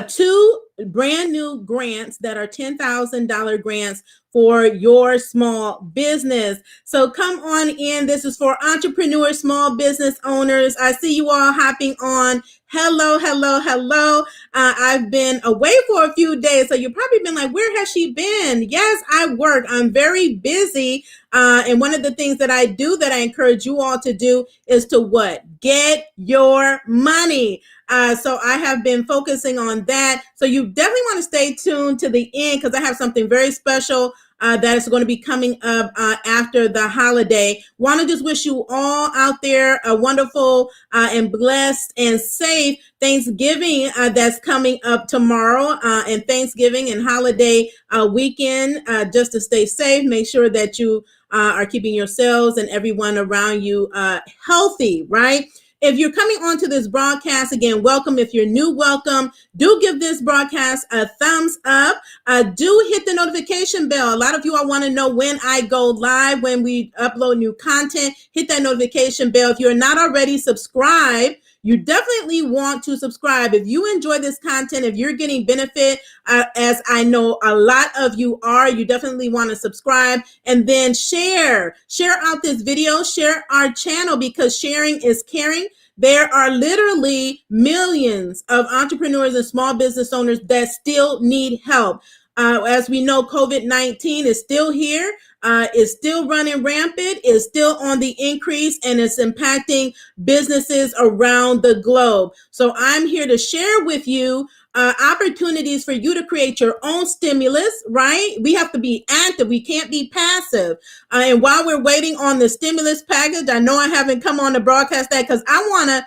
two brand new grants that are $10,000 grants for your small business. So come on in. This is for entrepreneurs, small business owners. I see you all hopping on. Hello, hello, hello. I've been away for a few days, so you've probably been like, where has she been? Yes, I work. I'm very busy. And one of the things that I do that I encourage you all to do is to what? Get your money. So I have been focusing on that. So you definitely want to stay tuned to the end because I have something very special that is going to be coming up after the holiday. Want to just wish you all out there a wonderful and blessed and safe Thanksgiving that's coming up tomorrow, and Thanksgiving and holiday weekend. Just to stay safe, make sure that you are keeping yourselves and everyone around you healthy, right? If you're coming onto this broadcast, again, welcome. If you're new, welcome. Do give this broadcast a thumbs up. Do hit the notification bell. A lot of you all want to know when I go live, when we upload new content. Hit that notification bell. If you're not already subscribed, you definitely want to subscribe. If you enjoy this content, if you're getting benefit, as I know a lot of you are, you definitely want to subscribe and then share out this video, share our channel, because sharing is caring. There are literally millions of entrepreneurs and small business owners that still need help. As we know, COVID-19 is still here, is still running rampant, is still on the increase, and it's impacting businesses around the globe. So I'm here to share with you opportunities for you to create your own stimulus, right? We have to be active. We can't be passive. And while we're waiting on the stimulus package, I know I haven't come on to broadcast that because I want to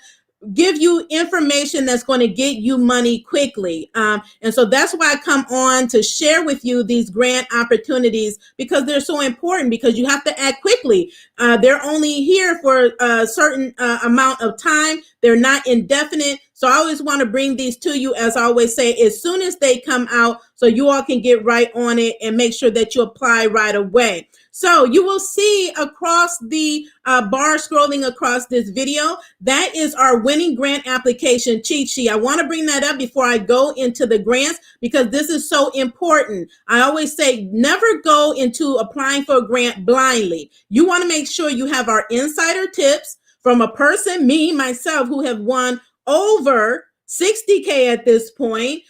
give you information that's going to get you money quickly. And so that's why I come on to share with you these grant opportunities, because they're so important, because you have to act quickly. They're only here for a certain amount of time. They're not indefinite. So I always want to bring these to you, as I always say, as soon as they come out, so you all can get right on it and make sure that you apply right away. So you will see across the bar scrolling across this video, that is our winning grant application cheat sheet. I want to bring that up before I go into the grants, because this is so important. I always say, never go into applying for a grant blindly. You want to make sure you have our insider tips from a person, me, myself, who have won over 60K at this point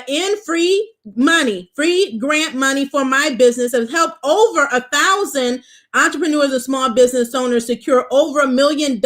in free money, free grant money for my business. Has helped over 1,000 entrepreneurs and small business owners secure over $1 million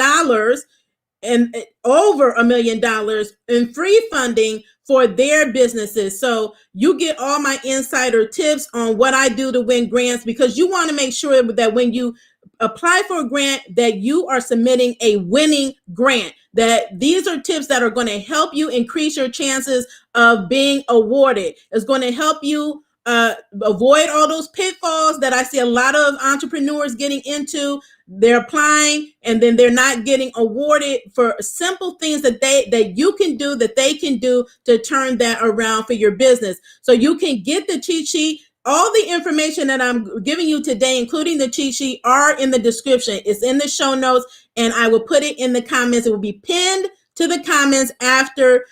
and over $1 million in free funding for their businesses. So you get all my insider tips on what I do to win grants, because you want to make sure that when you apply for a grant, that you are submitting a winning grant, that these are tips that are going to help you increase your chances of being awarded. It's going to help you avoid all those pitfalls that I see a lot of entrepreneurs getting into. They're applying and then they're not getting awarded for simple things that you can do, that they can do to turn that around for your business. So you can get the cheat sheet. All the information that I'm giving you today, including the cheat sheet, are in the description. It's in the show notes, and I will put it in the comments. It will be pinned to the comments after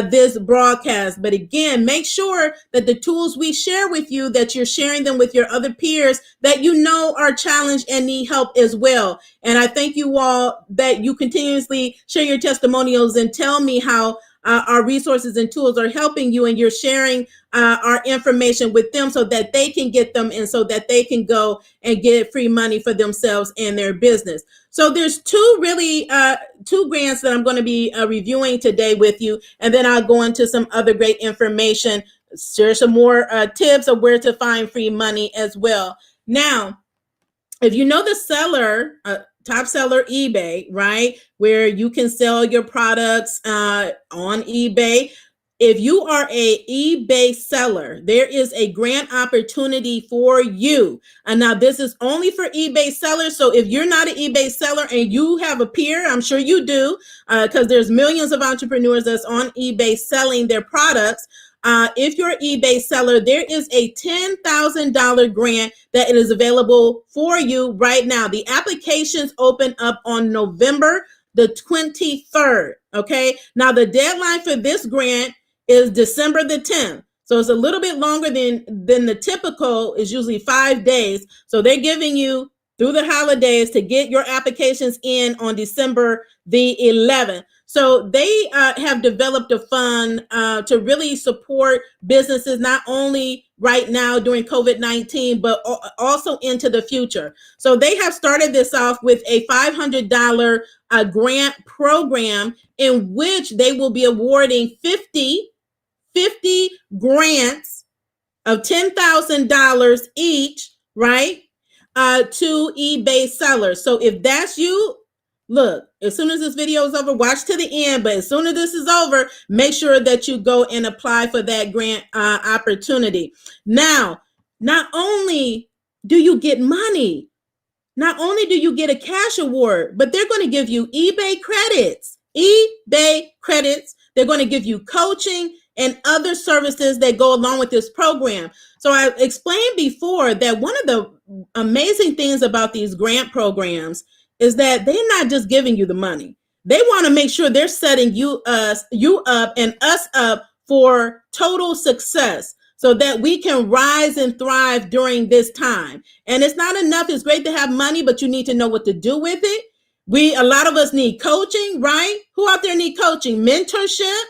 this broadcast. But again, make sure that the tools we share with you, that you're sharing them with your other peers that you know are challenged and need help as well. And I thank you all that you continuously share your testimonials and tell me how our resources and tools are helping you, and you're sharing our information with them so that they can get them and so that they can go and get free money for themselves and their business. So there's two grants that I'm going to be reviewing today with you, and then I'll go into some other great information, share some more tips of where to find free money as well. Now, if you know the seller, top seller eBay, right, where you can sell your products on eBay. If you are a eBay seller, there is a grant opportunity for you. And now this is only for eBay sellers. So if you're not an eBay seller and you have a peer, I'm sure you do, because there's millions of entrepreneurs that's on eBay selling their products. If you're an eBay seller, there is a $10,000 grant that is available for you right now. The applications open up on November the 23rd. Okay. Now the deadline for this grant is December the 10th. So it's a little bit longer than the typical is usually 5 days. So they're giving you through the holidays to get your applications in on December the 11th. So they have developed a fund to really support businesses, not only right now during COVID-19, but also into the future. So they have started this off with a $500 grant program in which they will be awarding 50 grants of $10,000 each, right? To eBay sellers. So if that's you, look, as soon as this video is over, watch to the end, but as soon as this is over, make sure that you go and apply for that grant opportunity. Now, not only do you get money, not only do you get a cash award, but they're going to give you eBay credits. eBay credits. They're going to give you coaching and other services that go along with this program. So I explained before that one of the amazing things about these grant programs is that they're not just giving you the money. They want to make sure they're setting you up and us up for total success so that we can rise and thrive during this time. And it's not enough. It's great to have money, but you need to know what to do with it. A lot of us need coaching, right? Who out there need coaching? Mentorship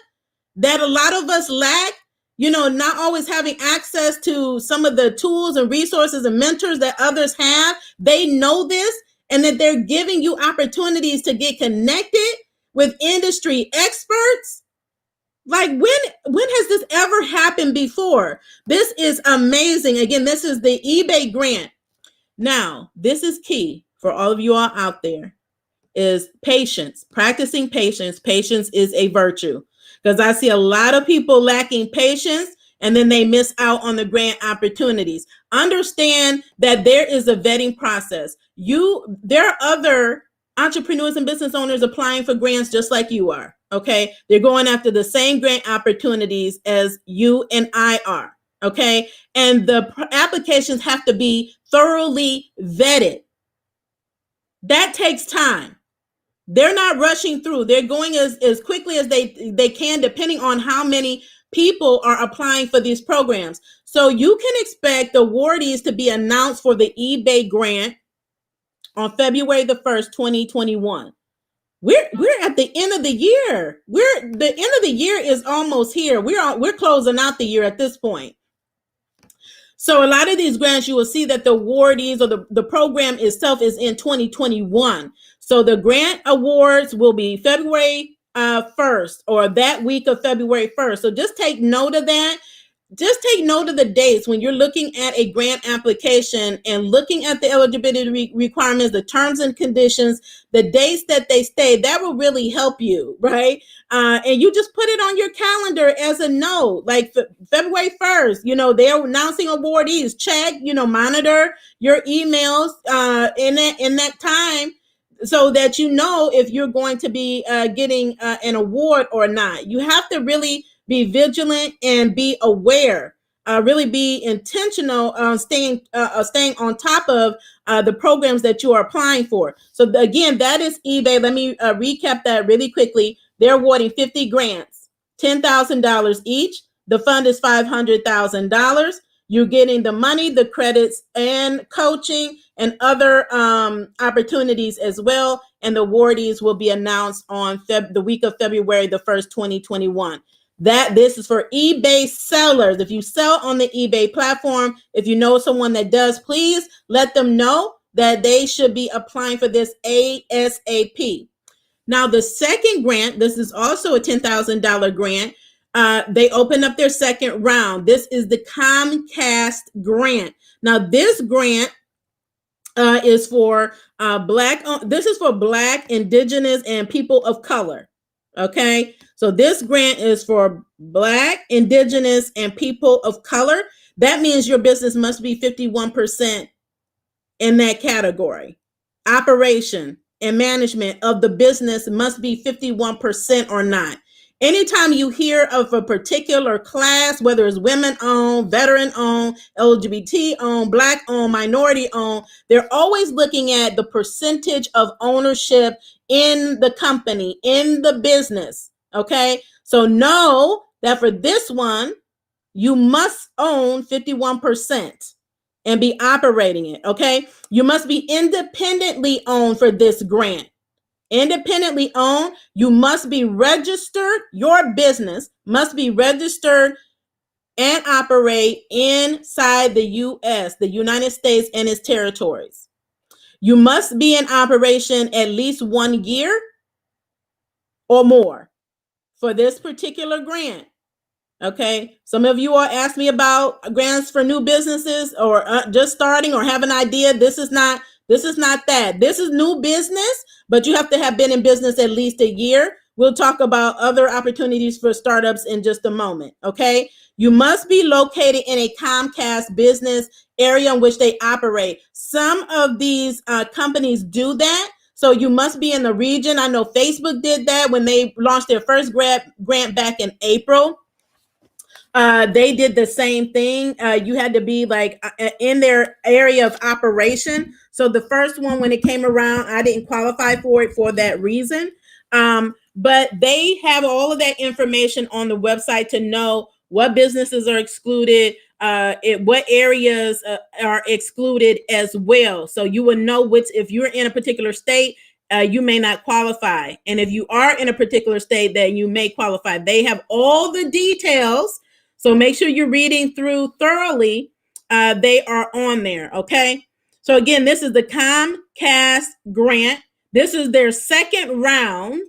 that a lot of us lack, not always having access to some of the tools and resources and mentors that others have. They know this, and that they're giving you opportunities to get connected with industry experts. Like when has this ever happened before? This is amazing. Again, this is the eBay grant. Now, this is key for all of you all out there is patience, practicing patience. Patience is a virtue, because I see a lot of people lacking patience and then they miss out on the grant opportunities. Understand that there is a vetting process. There are other entrepreneurs and business owners applying for grants just like you are. Okay. They're going after the same grant opportunities as you and I are. Okay. And the applications have to be thoroughly vetted. That takes time. They're not rushing through. They're going as quickly as they can, depending on how many people are applying for these programs. So you can expect awardees to be announced for the eBay grant on February the 1st, 2021. We're at the end of the year. The end of the year is almost here. We're closing out the year at this point. So a lot of these grants, you will see that the awardees or the program itself is in 2021. So the grant awards will be February 1st or that week of February 1st. So just take note of that. Just take note of the dates when you're looking at a grant application and looking at the eligibility requirements, the terms and conditions, the dates that they stay. That will really help you, right? And you just put it on your calendar as a note, like February 1st, they're announcing awardees. Check, monitor your emails in that time so that you know if you're going to be getting an award or not. You have to really be vigilant and be aware. Really be intentional on staying on top of the programs that you are applying for. So again, that is eBay. Let me recap that really quickly. They're awarding 50 grants, $10,000 each. The fund is $500,000. You're getting the money, the credits, and coaching and other opportunities as well. And the awardees will be announced on the week of February the 1st, 2021. This is for eBay sellers. If you sell on the eBay platform, if you know someone that does, please let them know that they should be applying for this ASAP. Now, the second grant, this is also a $10,000 grant. They opened up their second round. This is the Comcast grant. Now, this grant is for this is for Black, Indigenous, and people of color. Okay, so this grant is for Black, Indigenous, and people of color. That means your business must be 51% in that category. Operation and management of the business must be 51% or not. Anytime you hear of a particular class, whether it's women-owned, veteran-owned, LGBT-owned, Black-owned, minority-owned, they're always looking at the percentage of ownership in the company, in the business, okay? So know that for this one, you must own 51% and be operating it, okay? You must be independently owned for this grant. Independently owned, you must be registered, your business must be registered and operate inside the US, the United States and its territories. You must be in operation at least 1 year or more for this particular grant. Okay, some of you all asked me about grants for new businesses or just starting or have an idea. This is not that. This is new business, but you have to have been in business at least a year. We'll talk about other opportunities for startups in just a moment. Okay, you must be located in a Comcast business area in which they operate. Some of these companies do that. So you must be in the region. I know Facebook did that when they launched their first grant back in April. They did the same thing. You had to be like in their area of operation. So the first one, when it came around, I didn't qualify for it for that reason. But they have all of that information on the website to know what businesses are excluded, what areas are excluded as well. So you will know which, if you're in a particular state, you may not qualify. And if you are in a particular state, then you may qualify. They have all the details. So make sure you're reading through thoroughly. They are on there, okay? So again, this is the Comcast grant. This is their second round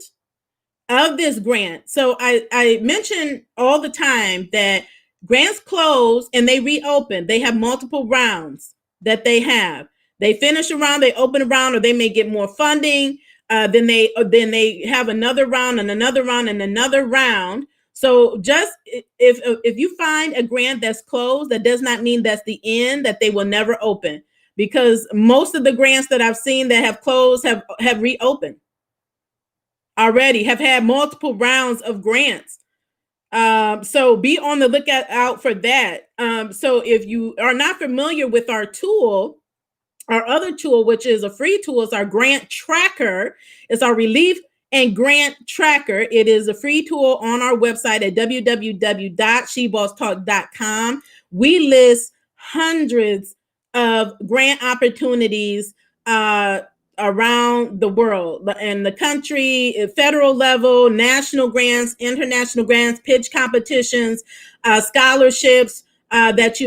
of this grant. So I mention all the time that grants close and they reopen. They have multiple rounds that they have. They finish a round, they open a round, or they may get more funding. Then they have another round and another round and another round. So just if you find a grant that's closed, that does not mean that's the end, that they will never open, because most of the grants that I've seen that have closed have reopened already, have had multiple rounds of grants. So be on the lookout out for that. So if you are not familiar with our tool, our other tool, which is a free tool, is our grant tracker. It's our relief and grant tracker. It is a free tool on our website at www.shebosstalk.com. We list hundreds of grant opportunities around the world and the country, federal level, national grants, international grants, pitch competitions, scholarships that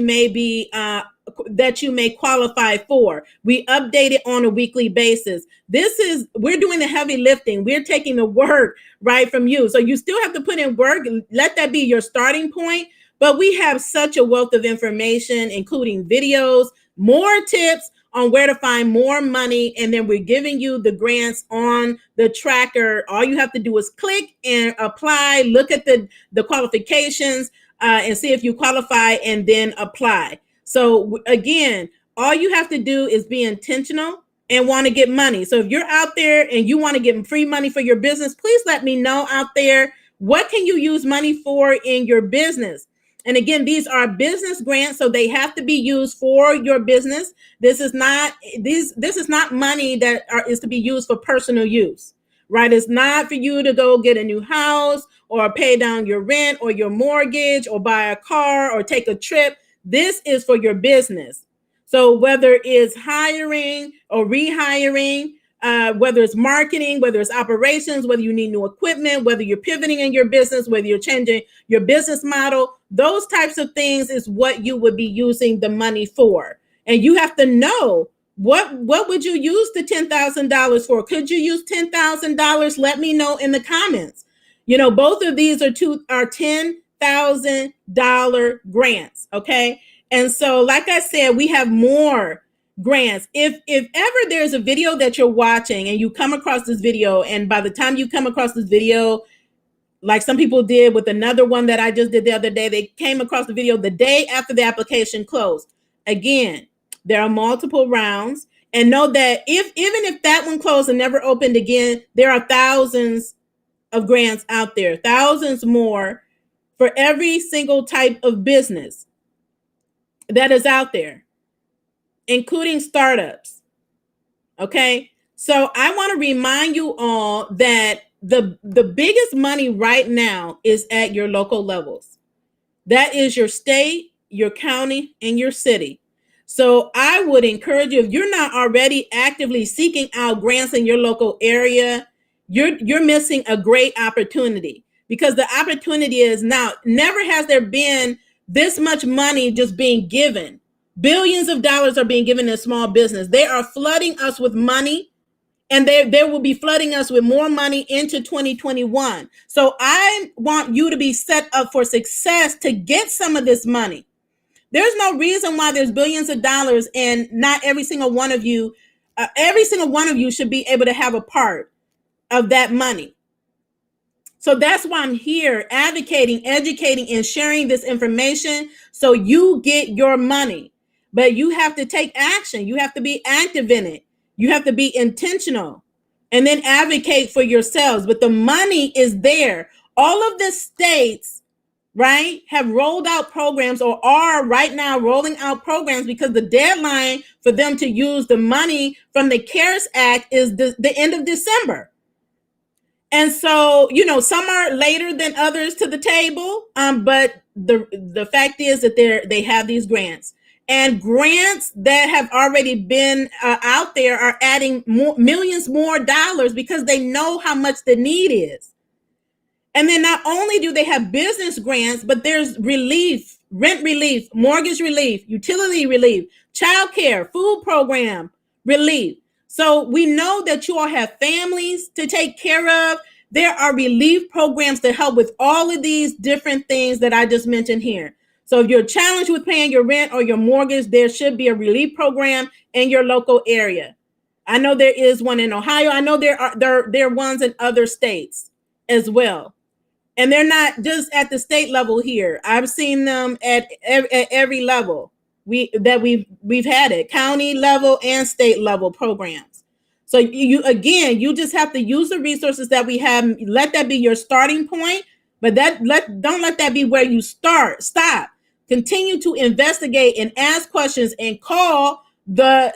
you may qualify for. We update it on a weekly basis. We're doing the heavy lifting. We're taking the work right from you. So you still have to put in work. Let that be your starting point. But we have such a wealth of information, including videos, more tips on where to find more money. And then we're giving you the grants on the tracker. All you have to do is click and apply, look at the qualifications, and see if you qualify, and then apply. So again, all you have to do is be intentional and want to get money. So if you're out there and you want to get free money for your business, please let me know out there, what can you use money for in your business? And again, these are business grants, so they have to be used for your business. This is not money that is to be used for personal use, right? It's not for you to go get a new house or pay down your rent or your mortgage or buy a car or take a trip. This is for your business. So whether it's hiring or rehiring, whether it's marketing, whether it's operations, whether you need new equipment, whether you're pivoting in your business, whether you're changing your business model, those types of things is what you would be using the money for. And you have to know, what would you use the $10,000 for? Could you use $10,000? Let me know in the comments. You know, both of these are $10,000 grants, okay? And so, like I said, we have more grants. If ever there's a video that you're watching and you come across this video, and by the time you come across this video, like some people did with another one that I just did the other day, they came across the video the day after the application closed. Again, there are multiple rounds, and know that even if that one closed and never opened again, there are thousands of grants out there, thousands more for every single type of business that is out there, including startups. Okay, so I want to remind you all that the biggest money right now is at your local levels. That is your state, your county, and your city. So I would encourage you, if you're not already actively seeking out grants in your local area, you're missing a great opportunity, because the opportunity is now. Never has there been this much money just being given. Billions of dollars are being given to small business. They are flooding us with money, and they will be flooding us with more money into 2021. So I want you to be set up for success to get some of this money. There's no reason why there's billions of dollars and not every single one of you should be able to have a part of that money. So that's why I'm here advocating, educating, and sharing this information so you get your money. But you have to take action. You have to be active in it. You have to be intentional and then advocate for yourselves. But the money is there. All of the states, right, have rolled out programs or are right now rolling out programs, because the deadline for them to use the money from the CARES Act is the end of December. And so, some are later than others to the table, but the fact is that they have these grants. And grants that have already been out there are adding millions more dollars, because they know how much the need is. And then not only do they have business grants, but there's relief, rent relief, mortgage relief, utility relief, childcare, food program relief. So we know that you all have families to take care of. There are relief programs to help with all of these different things that I just mentioned here. So if you're challenged with paying your rent or your mortgage, there should be a relief program in your local area. I know there is one in Ohio. I know there are ones in other states as well. And they're not just at the state level here. I've seen them at every level. We've had it, county level and state level programs. So you just have to use the resources that we have. Let that be your starting point, but don't let that be where you stop. Continue to investigate and ask questions and call the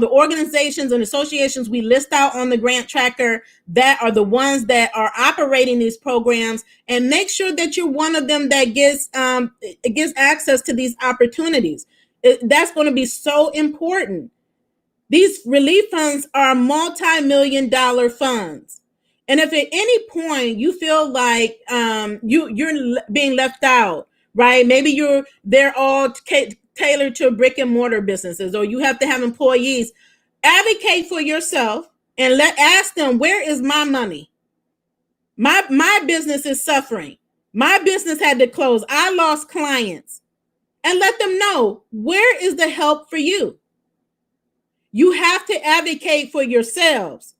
organizations and associations we list out on the grant tracker that are the ones that are operating these programs, and make sure that you're one of them that gets access to these opportunities. That's going to be so important. These relief funds are multi-million-dollar funds. And if at any point you feel like you're being left out, right? Maybe they're all tailored to brick and mortar businesses, or you have to have employees. Advocate for yourself and ask them, where is my money? My business is suffering. My business had to close. I lost clients. And let them know, where is the help for you? You have to advocate for yourselves.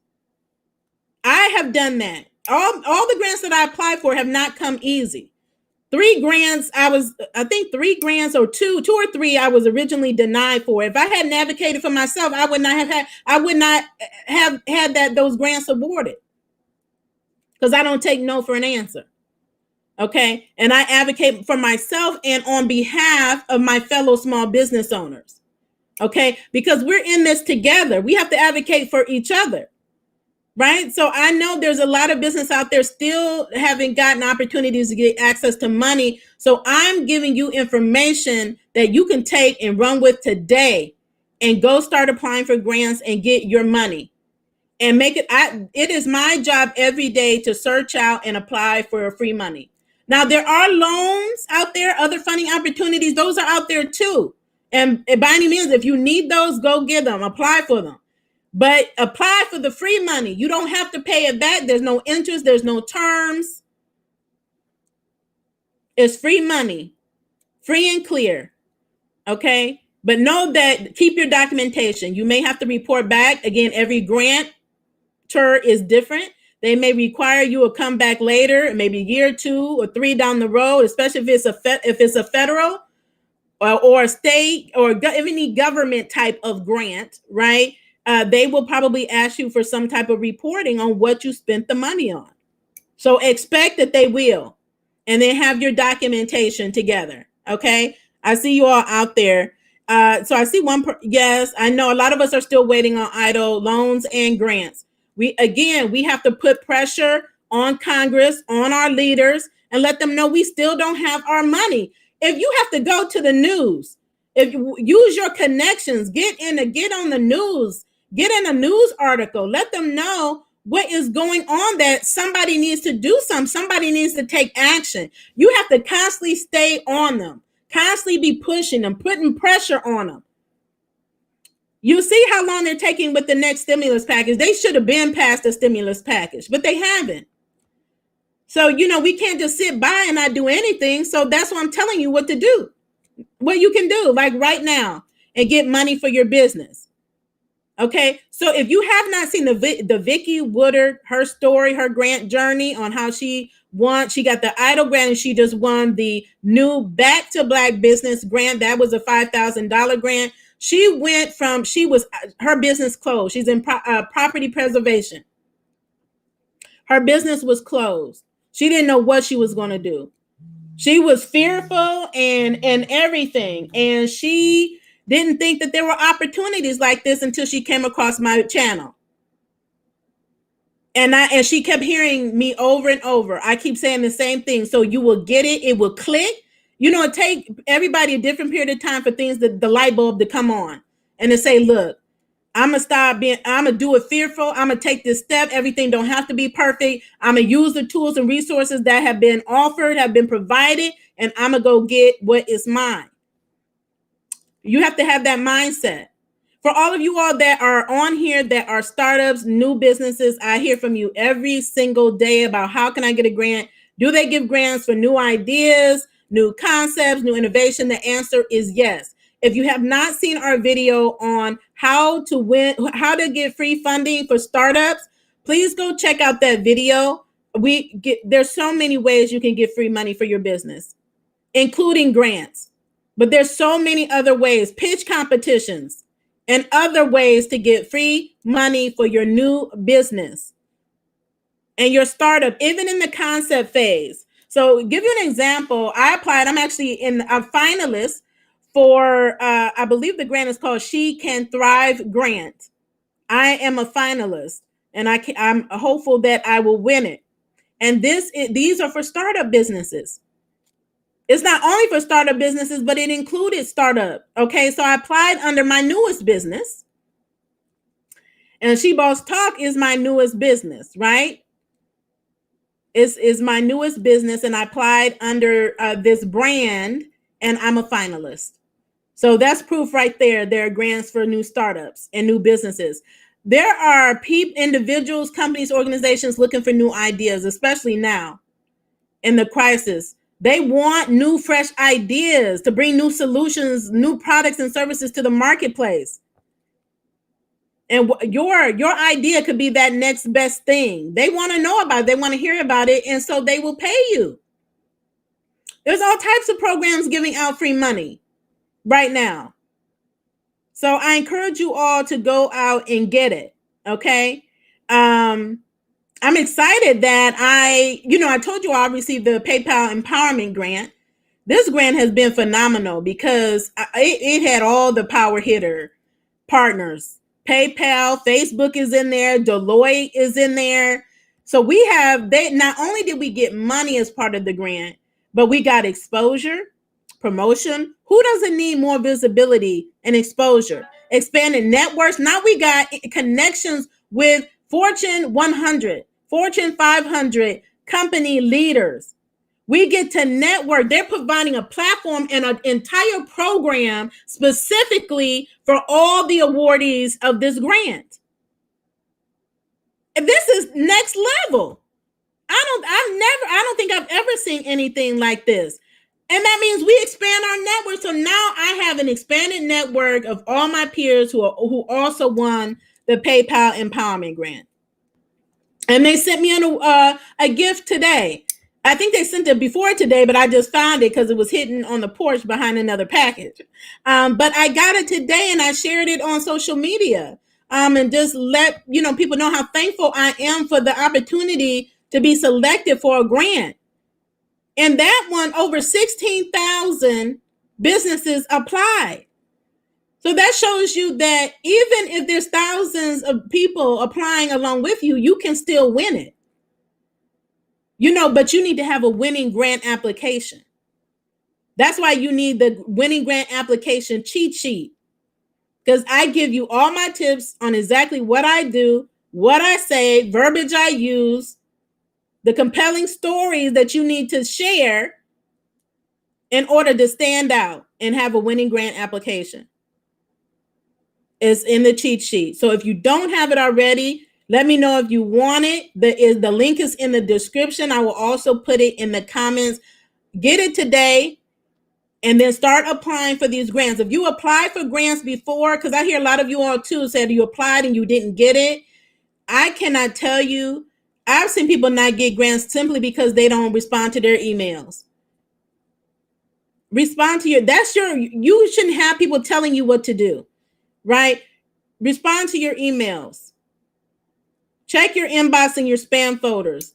I have done that. All the grants that I applied for have not come easy. 3 grants, I think 3 grants or two or three I was originally denied for. If I hadn't advocated for myself, I would not have had those grants awarded, because I don't take no for an answer. Okay. And I advocate for myself and on behalf of my fellow small business owners. Okay. Because we're in this together. We have to advocate for each other. Right. So I know there's a lot of business out there still haven't gotten opportunities to get access to money. So I'm giving you information that you can take and run with today and go start applying for grants and get your money and make it. It is my job every day to search out and apply for free money. Now, there are loans out there, other funding opportunities. Those are out there, too. And by any means, if you need those, go get them, apply for them. But apply for the free money. You don't have to pay it back. There's no interest. There's no terms. It's free money, free and clear. Okay. But know that, keep your documentation. You may have to report back. Again, every grantor is different. They may require you to come back later, maybe a year, 2 or 3 down the road, especially if it's a federal or a state or any government type of grant, right? They will probably ask you for some type of reporting on what you spent the money on. So expect that they will, and then have your documentation together. Okay. I see you all out there. So I see one. Yes, I know a lot of us are still waiting on EIDL loans and grants. We have to put pressure on Congress, on our leaders, and let them know we still don't have our money. If you have to go to the news, if you use your connections, get on the news, get in a news article, let them know what is going on, that somebody needs to do something, somebody needs to take action. You have to constantly stay on them, constantly be pushing them, putting pressure on them. You see how long they're taking with the next stimulus package. They should have been past the stimulus package, but they haven't. So, we can't just sit by and not do anything. So that's why I'm telling you what to do, what you can do, like right now, and get money for your business. Okay, so if you have not seen the Vicky Woodard, her story, her grant journey on how she got the EIDL grant, and she just won the new Back to Black Business grant. That was a $5,000 grant. Her business closed. She's in property preservation. Her business was closed. She didn't know what she was going to do. She was fearful and everything. And she didn't think that there were opportunities like this until she came across my channel. And she kept hearing me over and over. I keep saying the same thing. So you will get it. It will click. It take everybody a different period of time for things, the light bulb to come on and to say, look, I'm going to do it fearful. I'm going to take this step. Everything don't have to be perfect. I'm going to use the tools and resources that have been offered, have been provided, and I'm going to go get what is mine. You have to have that mindset. For all of you all that are on here that are startups, new businesses, I hear from you every single day about how can I get a grant? Do they give grants for new ideas, new concepts, new innovation? The answer is yes. If you have not seen our video on how to get free funding for startups, please go check out that video. There's so many ways you can get free money for your business, including grants. But there's so many other ways, pitch competitions, and other ways to get free money for your new business and your startup, even in the concept phase. So give you an example. I applied. I'm actually a finalist for, I believe the grant is called She Can Thrive Grant. I am a finalist, and I'm hopeful that I will win it. And these are for startup businesses. It's not only for startup businesses, but it included startup. Okay, so I applied under my newest business. And She Boss Talk is my newest business, right? Is my newest business, and I applied under this brand, and I'm a finalist. So that's proof right there. There are grants for new startups and new businesses. There are individuals, companies, organizations looking for new ideas, especially now in the crisis. They want new, fresh ideas to bring new solutions, new products and services to the marketplace. And your idea could be that next best thing. They want to know about it. They want to hear about it. And so they will pay you. There's all types of programs giving out free money right now. So I encourage you all to go out and get it. Okay. I'm excited that I told you I received the PayPal Empowerment Grant. This grant has been phenomenal because it had all the power hitter partners. PayPal, Facebook is in there, Deloitte is in there. So not only did we get money as part of the grant, but we got exposure, promotion. Who doesn't need more visibility and exposure? Expanded networks. Now we got connections with Fortune 100, Fortune 500 company leaders. We get to network. They're providing a platform and an entire program specifically for all the awardees of this grant. And this is next level. I don't think I've ever seen anything like this. And that means we expand our network. So now I have an expanded network of all my peers who also won the PayPal Empowerment Grant. And they sent me a gift today. I think they sent it before today, but I just found it because it was hidden on the porch behind another package. But I got it today, and I shared it on social media, and just let people know how thankful I am for the opportunity to be selected for a grant. And that one, over 16,000 businesses applied. So that shows you that even if there's thousands of people applying along with you, you can still win it. But you need to have a winning grant application. That's why you need the winning grant application cheat sheet, because I give you all my tips on exactly what I do, what I say, verbiage I use, the compelling stories that you need to share in order to stand out and have a winning grant application. It's in the cheat sheet. So if you don't have it already, let me know if you want it. The link is in the description. I will also put it in the comments. Get it today and then start applying for these grants. If you applied for grants before, because I hear a lot of you all too said you applied and you didn't get it. I cannot tell you. I've seen people not get grants simply because they don't respond to their emails. Respond to you shouldn't have people telling you what to do, right? Respond to your emails. Check your inbox and your spam folders.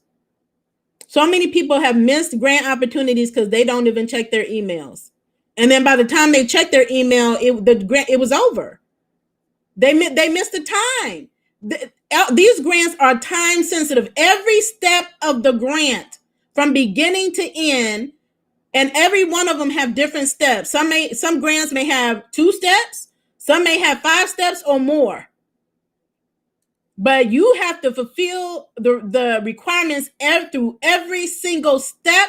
So many people have missed grant opportunities because they don't even check their emails. And then by the time they check their email, it was over. They missed the time. These grants are time sensitive. Every step of the grant, from beginning to end, and every one of them have different steps. Some grants may have 2 steps, some may have 5 steps or more. But you have to fulfill the requirements through every single step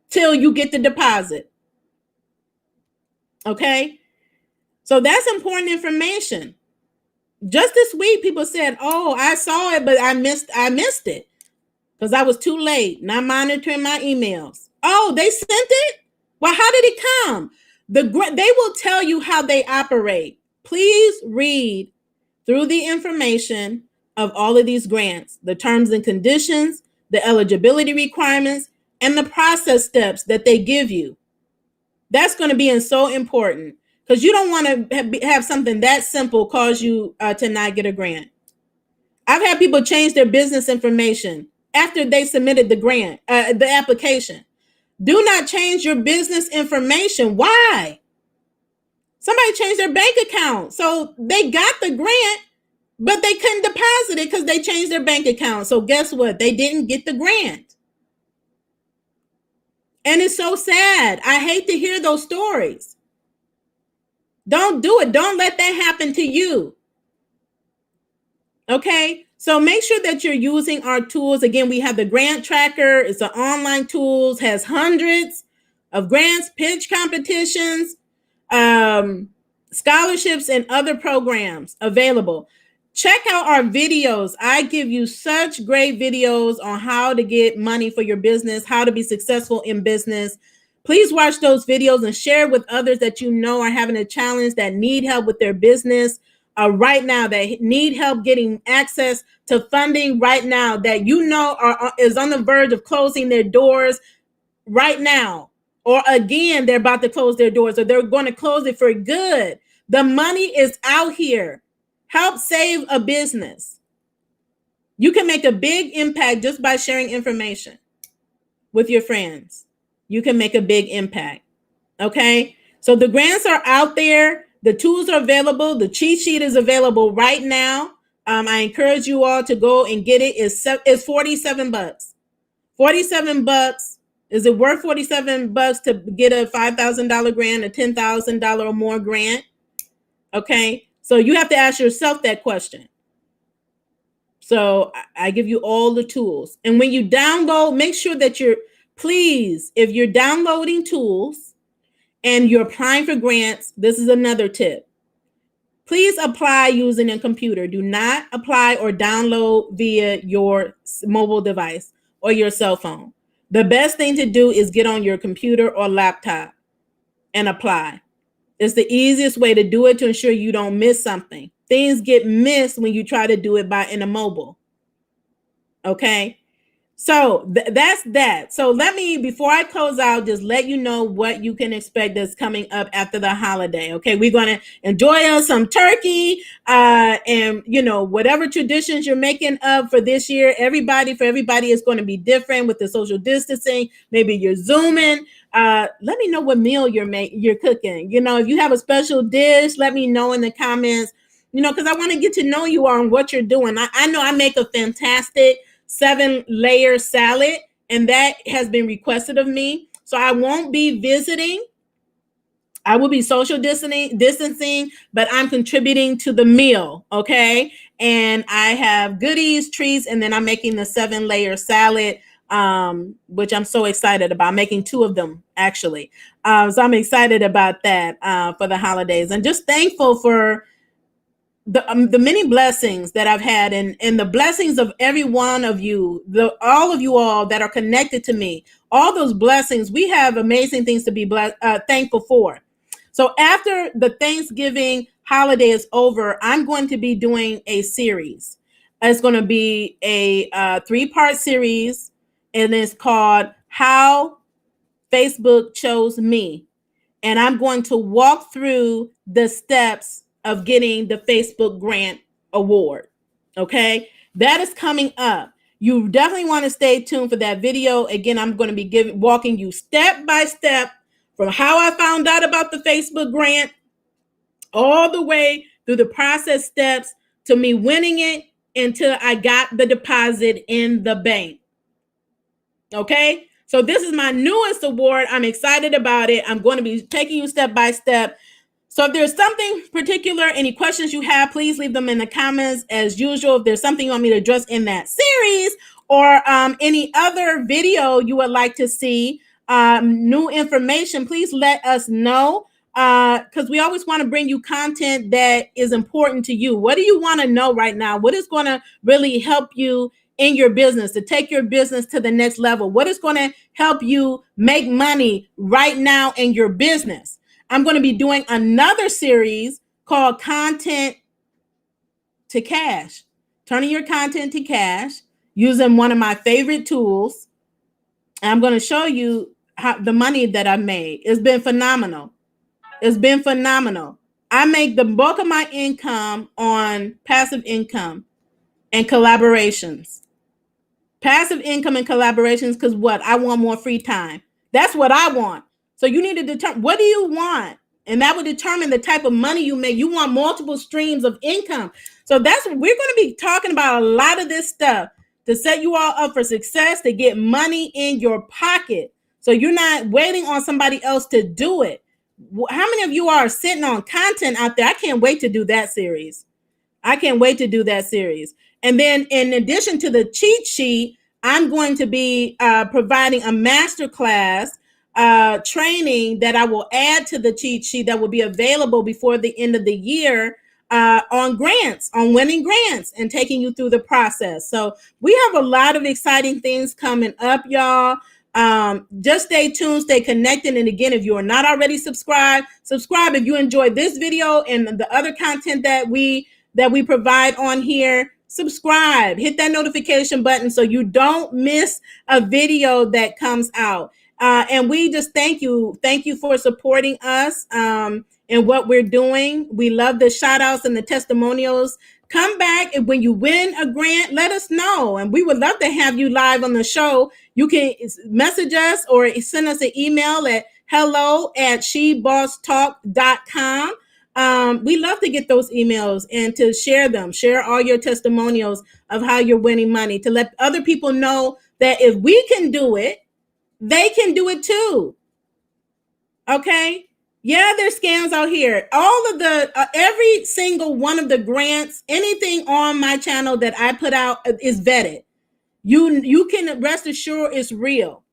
till you get the deposit. Okay? So that's important information. Just this week, people said, "Oh, I saw it, but I missed it because I was too late, not monitoring my emails." Oh, they sent it? Well, how did it come? They will tell you how they operate. Please read through the information of all of these grants, the terms and conditions, the eligibility requirements, and the process steps that they give you. That's going to be so important, because you don't want to have something that simple cause you to not get a grant. I've had people change their business information after they submitted the grant, the application. Do not change your business information. Why? Somebody changed their bank account. So they got the grant, but they couldn't deposit it because they changed their bank account. So guess what? They didn't get the grant. And it's so sad. I hate to hear those stories. Don't do it. Don't let that happen to you. Okay? So make sure that you're using our tools. Again, we have the grant tracker. It's an online tool, has hundreds of grants, pitch competitions, scholarships, and other programs available. Check out our videos. I give you such great videos on how to get money for your business, how to be successful in business. Please watch those videos and share with others that you know are having a challenge, that need help with their business right now, that need help getting access to funding right now, that you know is on the verge of closing their doors right now. Or again, they're about to close their doors, or they're going to close it for good. The money is out here. Help save a business. You can make a big impact just by sharing information with your friends. You can make a big impact. Okay? So the grants are out there. The tools are available. The cheat sheet is available right now. I encourage you all to go and get it. It's $47. $47. Is it worth $47 to get a $5,000 grant, a $10,000 or more grant? Okay? So you have to ask yourself that question. So I give you all the tools. And when you download, make sure that if you're downloading tools and you're applying for grants, this is another tip. Please apply using a computer. Do not apply or download via your mobile device or your cell phone. The best thing to do is get on your computer or laptop and apply. It's the easiest way to do it to ensure you don't miss something. Things get missed when you try to do it in a mobile. Okay? So that's that. So before I close out, just let you know what you can expect that's coming up after the holiday. Okay, we're going to enjoy some turkey and, whatever traditions you're making up for this year. For everybody is going to be different with the social distancing. Maybe you're Zooming. Let me know what meal you're cooking. If you have a special dish, let me know in the comments, because I want to get to know you on what you're doing. I know I make a fantastic 7-layer salad, and that has been requested of me. So I won't be visiting. I will be social distancing, but I'm contributing to the meal, okay? And I have goodies, treats, and then I'm making the 7-layer salad, which I'm so excited about. I'm making 2 of them, actually. So I'm excited about that for the holidays, and just thankful for the many blessings that I've had, and the blessings of every one of you, all of you all that are connected to me, all those blessings. We have amazing things to be thankful for. So after the Thanksgiving holiday is over, I'm going to be doing a series. It's going to be a 3-part series, and it's called How Facebook Chose Me. And I'm going to walk through the steps of getting the Facebook Grant Award. Okay, that is coming up. You definitely want to stay tuned for that video. Again, I'm going to be walking you step by step from how I found out about the Facebook grant all the way through the process steps to me winning it until I got the deposit in the bank. Okay, so this is my newest award. I'm excited about it. I'm going to be taking you step by step. So if there's something particular, any questions you have, please leave them in the comments. As usual, if there's something you want me to address in that series, or any other video you would like to see, new information, please let us know, because we always want to bring you content that is important to you. What do you want to know right now? What is going to really help you in your business, to take your business to the next level? What is going to help you make money right now in your business? I'm going to be doing another series called Content to Cash, turning your content to cash using one of my favorite tools. And I'm going to show you how the money that I made. It's been phenomenal. It's been phenomenal. I make the bulk of my income on passive income and collaborations. Passive income and collaborations, because what? I want more free time. That's what I want. So you need to determine, what do you want? And that will determine the type of money you make. You want multiple streams of income. So that's what we're going to be talking about, a lot of this stuff to set you all up for success, to get money in your pocket. So you're not waiting on somebody else to do it. How many of you are sitting on content out there? I can't wait to do that series. I can't wait to do that series. And then in addition to the cheat sheet, I'm going to be providing a masterclass training that I will add to the cheat sheet that will be available before the end of the year on grants, on winning grants, and taking you through the process. So we have a lot of exciting things coming up, y'all. Just stay tuned, stay connected. And again, if you are not already subscribed, subscribe. If you enjoyed this video and the other content that we provide on here, subscribe, hit that notification button so you don't miss a video that comes out. And we just thank you for supporting us in what we're doing. We love the shout outs and the testimonials. Come back, and when you win a grant, let us know, and we would love to have you live on the show. You can message us or send us an email at hello@shebosstalk.com. We love to get those emails and to share them. Share all your testimonials of how you're winning money, to let other people know that if we can do it, they can do it too. Okay? Yeah, there's scams out here. All of the, every single one of the grants, anything on my channel that I put out is vetted. You can rest assured it's real.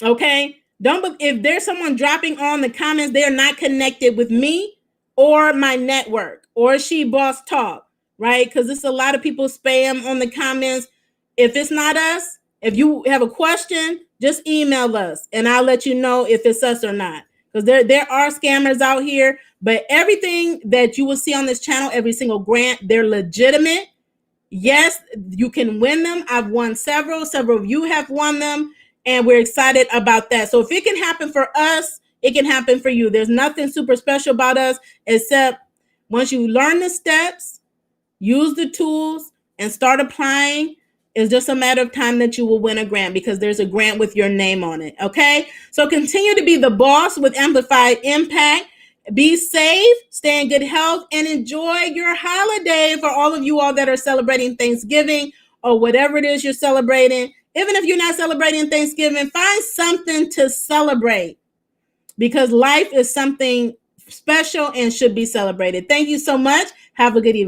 Okay? If there's someone dropping on the comments, they're not connected with me or my network or She Boss Talk, right? Because it's a lot of people spam on the comments. If it's not us, if you have a question, just email us and I'll let you know if it's us or not. Because there are scammers out here, but everything that you will see on this channel, every single grant, they're legitimate. Yes, you can win them. I've won several of you have won them, and we're excited about that. So if it can happen for us, it can happen for you. There's nothing super special about us, except once you learn the steps, use the tools, and start applying, it's just a matter of time that you will win a grant, because there's a grant with your name on it. Okay, so continue to be the boss with amplified impact. Be safe, stay in good health, and enjoy your holiday. For all of you all that are celebrating Thanksgiving or whatever it is you're celebrating, Even if you're not celebrating Thanksgiving, find something to celebrate, because life is something special and should be celebrated. Thank you so much. Have a good evening.